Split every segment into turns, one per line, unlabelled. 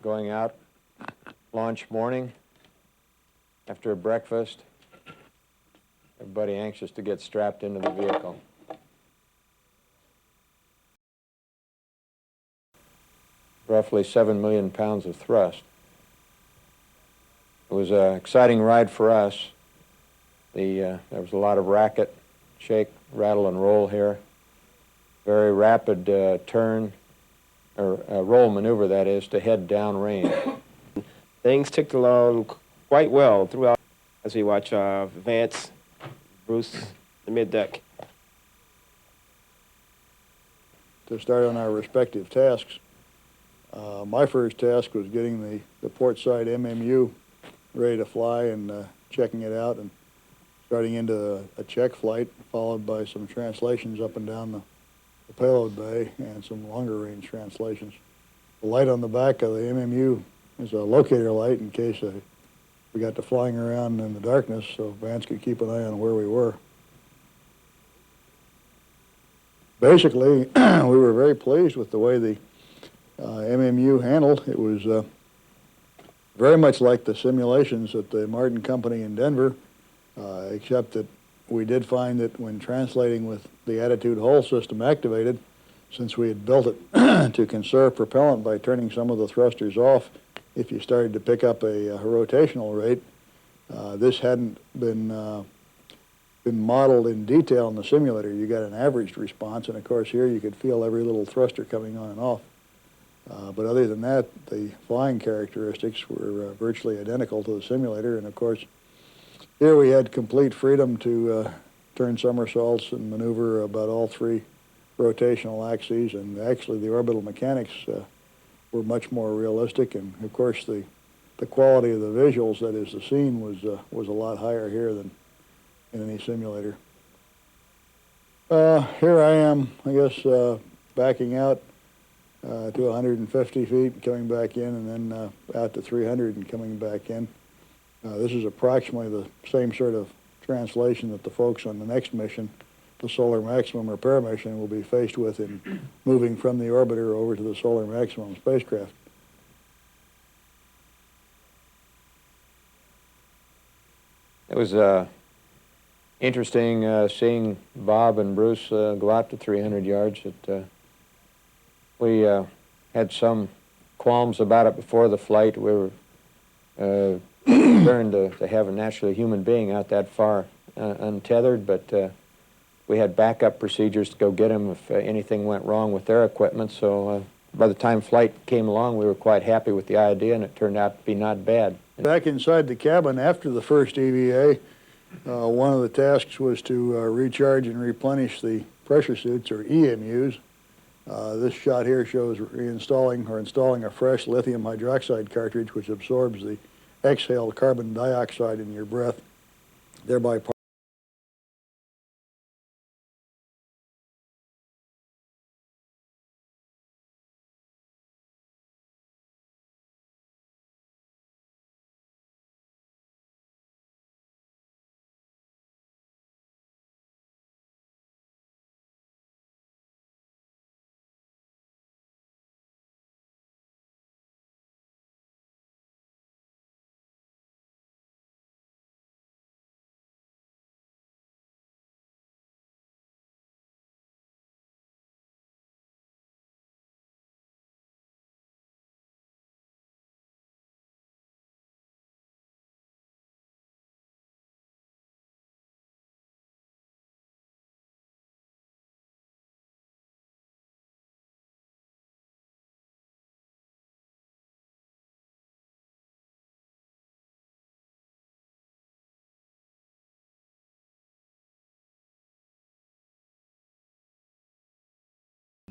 going out, launch morning, after a breakfast, everybody anxious to get strapped into the vehicle. Roughly 7 million pounds of thrust. It was an exciting ride for us. There was a lot of racket, shake, rattle, and roll here. Very rapid turn, or roll maneuver, that is, to head downrange.
Things ticked along quite well throughout as we watch Vance, Bruce, the mid-deck.
To start on our respective tasks, my first task was getting the port side MMU ready to fly and checking it out and starting into a check flight, followed by some translations up and down the payload bay and some longer range translations. The light on the back of the MMU is a locator light in case we got to flying around in the darkness, so Vance could keep an eye on where we were. Basically, we were very pleased with the way the MMU handled. It was very much like the simulations at the Martin Company in Denver, except that we did find that when translating with the attitude hull system activated, since we had built it to conserve propellant by turning some of the thrusters off, if you started to pick up a rotational rate, this hadn't been modeled in detail in the simulator. You got an averaged response, and of course here you could feel every little thruster coming on and off. But other than that, the flying characteristics were virtually identical to the simulator, and of course here we had complete freedom to turn somersaults and maneuver about all three rotational axes, and actually the orbital mechanics were much more realistic, and of course the quality of the visuals, that is the scene, was a lot higher here than in any simulator. Here I am, I guess, backing out to 150 feet, coming back in, and then out to 300 and coming back in. This is approximately the same sort of translation that the folks on the next mission, the Solar Maximum Repair mission, will be faced with in moving from the orbiter over to the Solar Maximum spacecraft.
It was interesting seeing Bob and Bruce go out to 300 yards. We had some qualms about it before the flight. We were concerned to have a naturally human being out that far untethered, but we had backup procedures to go get them if anything went wrong with their equipment. So by the time flight came along, we were quite happy with the idea, and it turned out to be not bad.
Back inside the cabin after the first EVA, one of the tasks was to recharge and replenish the pressure suits, or EMUs. This shot here shows installing a fresh lithium hydroxide cartridge which absorbs the exhaled carbon dioxide in your breath, thereby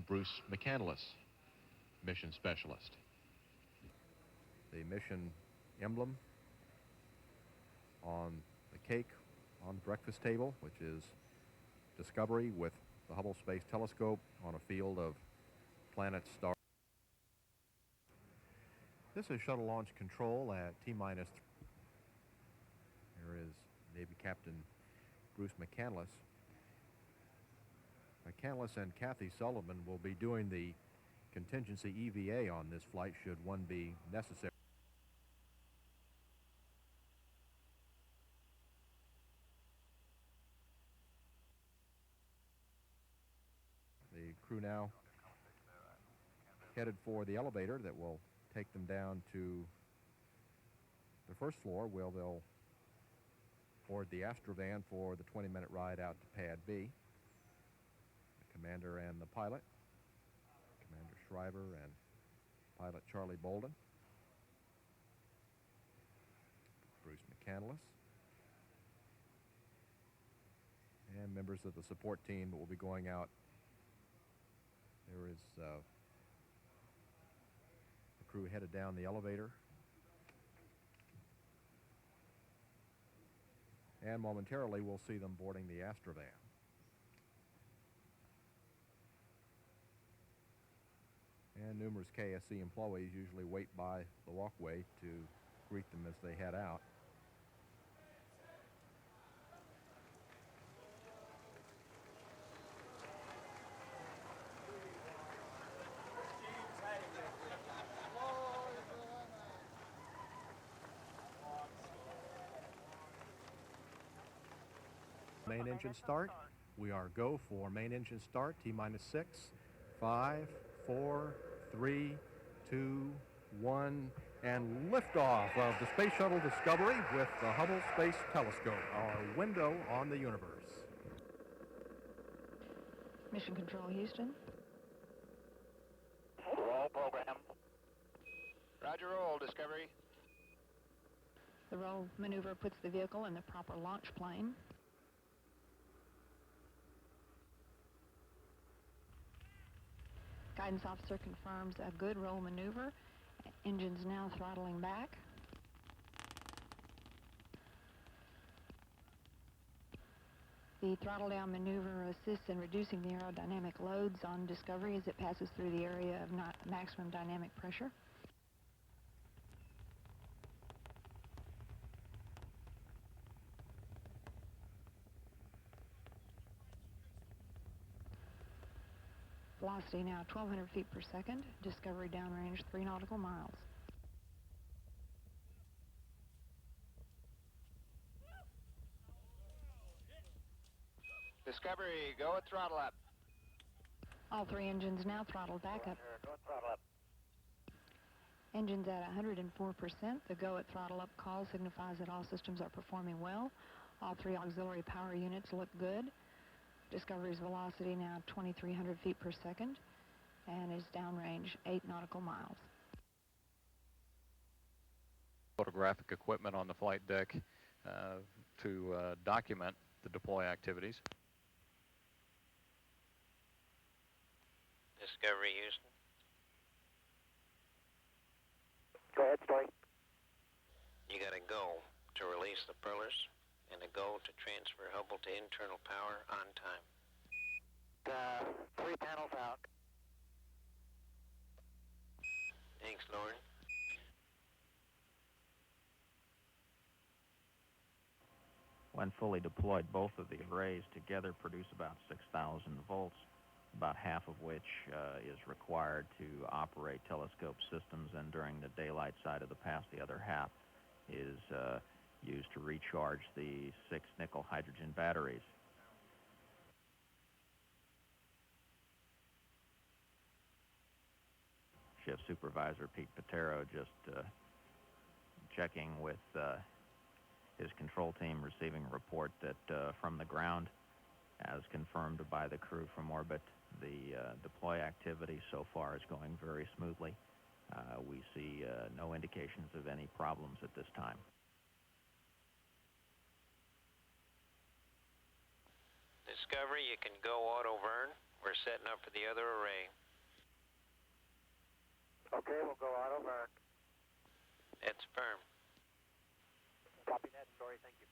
Bruce McCandless, mission specialist. The mission emblem on the cake on the breakfast table, which is discovery with the Hubble Space Telescope on a field of planets, stars. This is shuttle launch control at T-minus. Here is Navy Captain Bruce McCandless. McCandless and Kathy Sullivan will be doing the contingency EVA on this flight should one be necessary. The crew now headed for the elevator that will take them down to the first floor, where they'll board the Astrovan for the 20-minute ride out to Pad B. The commander and the pilot, Commander Shriver and pilot Charlie Bolden, Bruce McCandless, and members of the support team that will be going out. There is the crew headed down the elevator, and momentarily we'll see them boarding the Astrovan. And numerous KSC employees usually wait by the walkway to greet them as they head out. Main engine start. We are go for main engine start. T-minus 6, 5, 4, 3, 2, 1, and liftoff of the Space Shuttle Discovery with the Hubble Space Telescope, our window on the universe.
Mission Control, Houston.
Roll program. Roger, roll, Discovery.
The roll maneuver puts the vehicle in the proper launch plane. Guidance officer confirms a good roll maneuver. Engines now throttling back. The throttle down maneuver assists in reducing the aerodynamic loads on Discovery as it passes through the area of maximum dynamic pressure. Velocity now 1,200 feet per second. Discovery downrange 3 nautical miles.
Discovery, go at throttle up.
All 3 engines now throttled back up.
Go at throttle up.
Engines at 104%. The go at throttle up call signifies that all systems are performing well. All 3 auxiliary power units look good. Discovery's velocity now 2,300 feet per second and is downrange 8 nautical miles.
Photographic equipment on the flight deck to document the deploy activities.
Discovery, Houston.
Go ahead, Story.
You got a go to release the propellers and a go to transfer Hubble to internal power on time.
3 panels out.
Thanks, Lauren.
When fully deployed, both of the arrays together produce about 6,000 volts, about half of which is required to operate telescope systems, and during the daylight side of the pass, the other half is used to recharge the 6 nickel hydrogen batteries. Shift Supervisor Pete Patero just checking with his control team, receiving a report that from the ground, as confirmed by the crew from orbit, the deploy activity so far is going very smoothly. We see no indications of any problems at this time.
Discovery, you can go auto burn. We're setting up for the other array.
Okay, we'll go auto burn.
That's firm.
Copy that, Story. Thank you.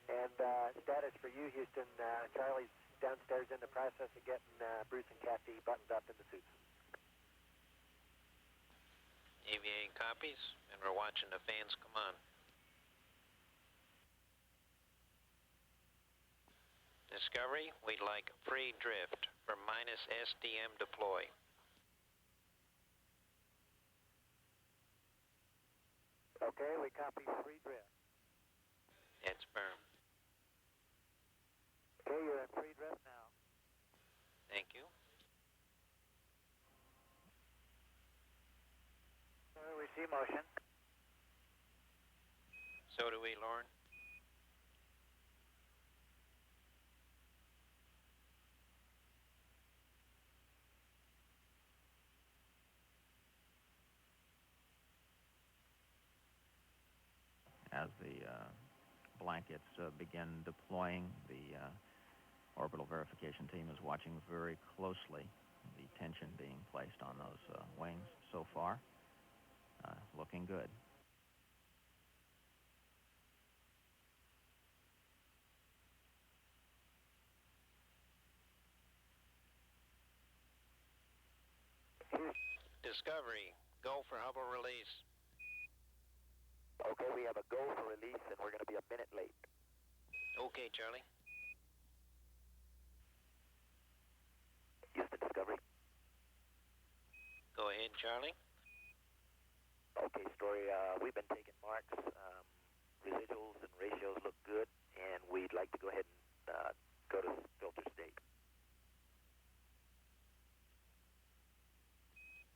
And status for you, Houston. Charlie's downstairs in the process of getting Bruce and Kathy buttoned up in the suits.
EVA copies, and we're watching the fans come on. Discovery, we'd like free drift for minus SDM deploy.
Okay, we copy free drift.
It's firm.
Okay, you're in free drift now.
Thank you.
We see motion.
So do we, Lauren.
As the blankets begin deploying, the orbital verification team is watching very closely the tension being placed on those wings so far. Looking good.
Discovery, go for Hubble release.
Okay, we have a go for release, and we're going to be a minute late.
Okay, Charlie.
Houston, Discovery.
Go ahead, Charlie.
Okay, Story, we've been taking marks. Residuals and ratios look good, and we'd like to go ahead and go to filter state.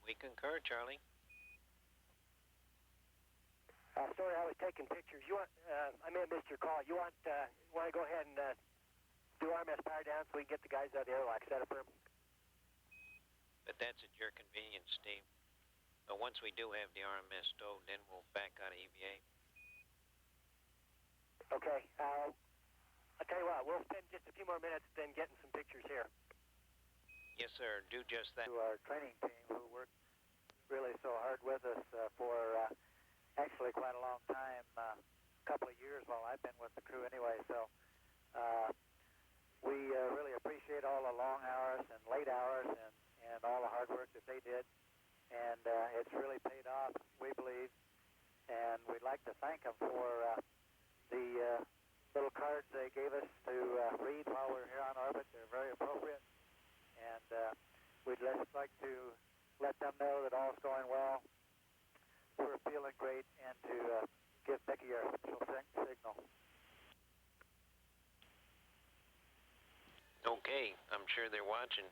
We concur, Charlie.
Story, I was taking pictures. You want? I may have missed your call. You want to go ahead and do RMS power down so we can get the guys out of the airlock set up for them?
But that's at your convenience, Steve. But once we do have the RMS stowed, then we'll back out of EVA.
Okay. I'll tell you what. We'll spend just a few more minutes then getting some pictures here.
Yes, sir. Do just that.
To our training team who worked really so hard with us for actually quite a long time, a couple of years while I've been with the crew anyway. So we really appreciate all the long hours and late hours and all the hard work that they did. And it's really paid off, we believe. And we'd like to thank them for the little cards they gave us to read while we're here on orbit. They're very appropriate. And we'd just like to let them know that all's going well. We're feeling great, and to give Becky our official signal.
Okay, I'm sure they're watching.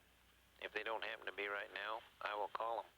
If they don't happen to be right now, I will call them.